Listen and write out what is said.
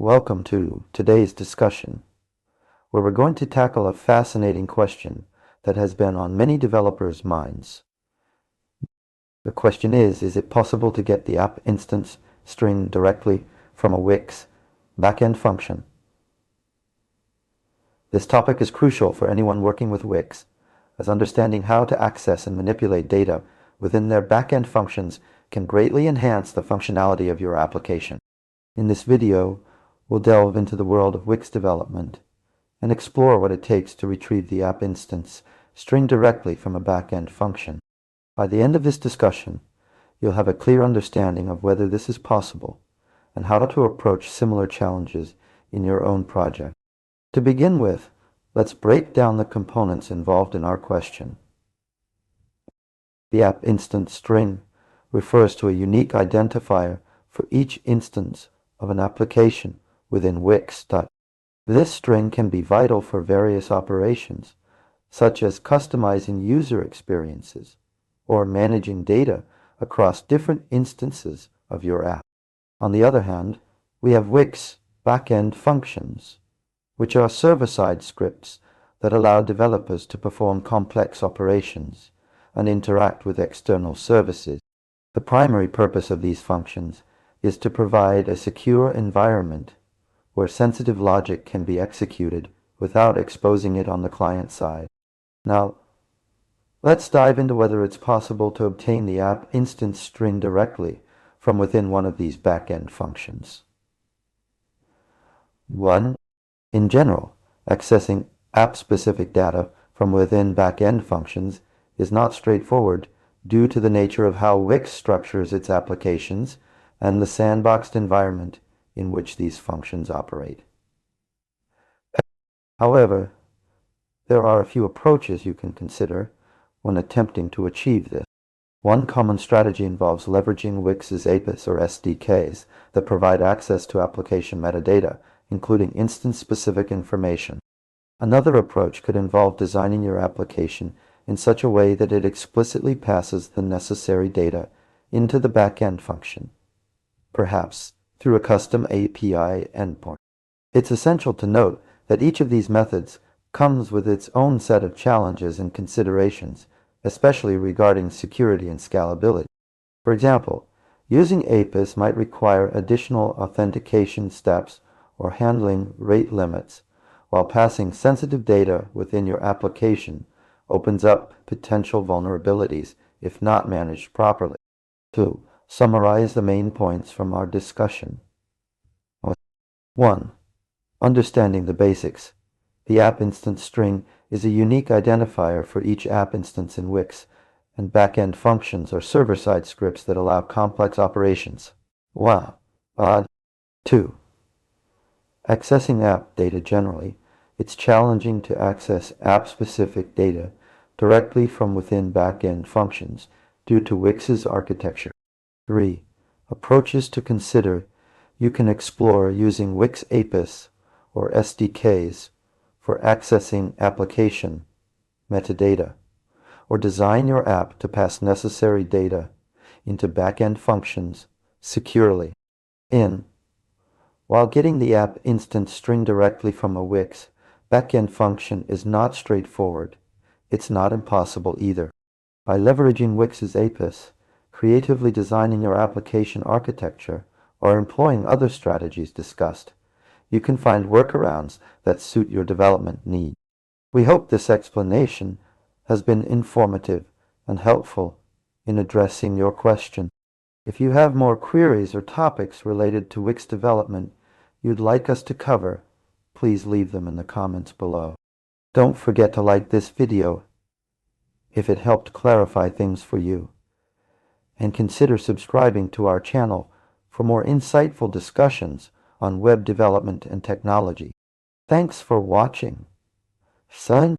Welcome to today's discussion, where we're going to tackle a fascinating question that has been on many developers' minds. The question is it possible to get the app instance string directly from a Wix backend function? This topic is crucial for anyone working with Wix, as understanding how to access and manipulate data within their backend functions can greatly enhance the functionality of your application. In this video, we'll delve into the world of Wix development and explore what it takes to retrieve the app instance string directly from a backend function. By the end of this discussion, you'll have a clear understanding of whether this is possible and how to approach similar challenges in your own project. To begin with, let's break down the components involved in our question. The app instance string refers to a unique identifier for each instance of an application within Wix. This string can be vital for various operations, such as customizing user experiences or managing data across different instances of your app. On the other hand, we have Wix backend functions, which are server-side scripts that allow developers to perform complex operations and interact with external services. The primary purpose of these functions is to provide a secure environment where sensitive logic can be executed without exposing it on the client side. Now, let's dive into whether it's possible to obtain the app instance string directly from within one of these backend functions. 1. In general, accessing app-specific data from within backend functions is not straightforward due to the nature of how Wix structures its applications and the sandboxed environment in which these functions operate. However, there are a few approaches you can consider when attempting to achieve this. One common strategy involves leveraging Wix's APIs or SDKs that provide access to application metadata, including instance-specific information. Another approach could involve designing your application in such a way that it explicitly passes the necessary data into the backend function, perhaps through a custom API endpoint. It's essential to note that each of these methods comes with its own set of challenges and considerations, especially regarding security and scalability. For example, using APIs might require additional authentication steps or handling rate limits, while passing sensitive data within your application opens up potential vulnerabilities if not managed properly. 2. Summarize the main points from our discussion. 1. Understanding the basics. The app instance string is a unique identifier for each app instance in Wix, and backend functions are server-side scripts that allow complex operations. 2. Accessing app data generally, it's challenging to access app-specific data directly from within backend functions due to Wix's architecture. 3. Approaches to consider. You can explore using Wix APIs or SDKs for accessing application metadata, or design your app to pass necessary data into backend functions securely. While getting the app instance string directly from a Wix backend function is not straightforward, it's not impossible either. By leveraging Wix's APIs, creatively designing your application architecture, or employing other strategies discussed, you can find workarounds that suit your development needs. We hope this explanation has been informative and helpful in addressing your question. If you have more queries or topics related to Wix development you'd like us to cover, please leave them in the comments below. Don't forget to like this video if it helped clarify things for you, and consider subscribing to our channel for more insightful discussions on web development and technology. Thanks for watching. Sign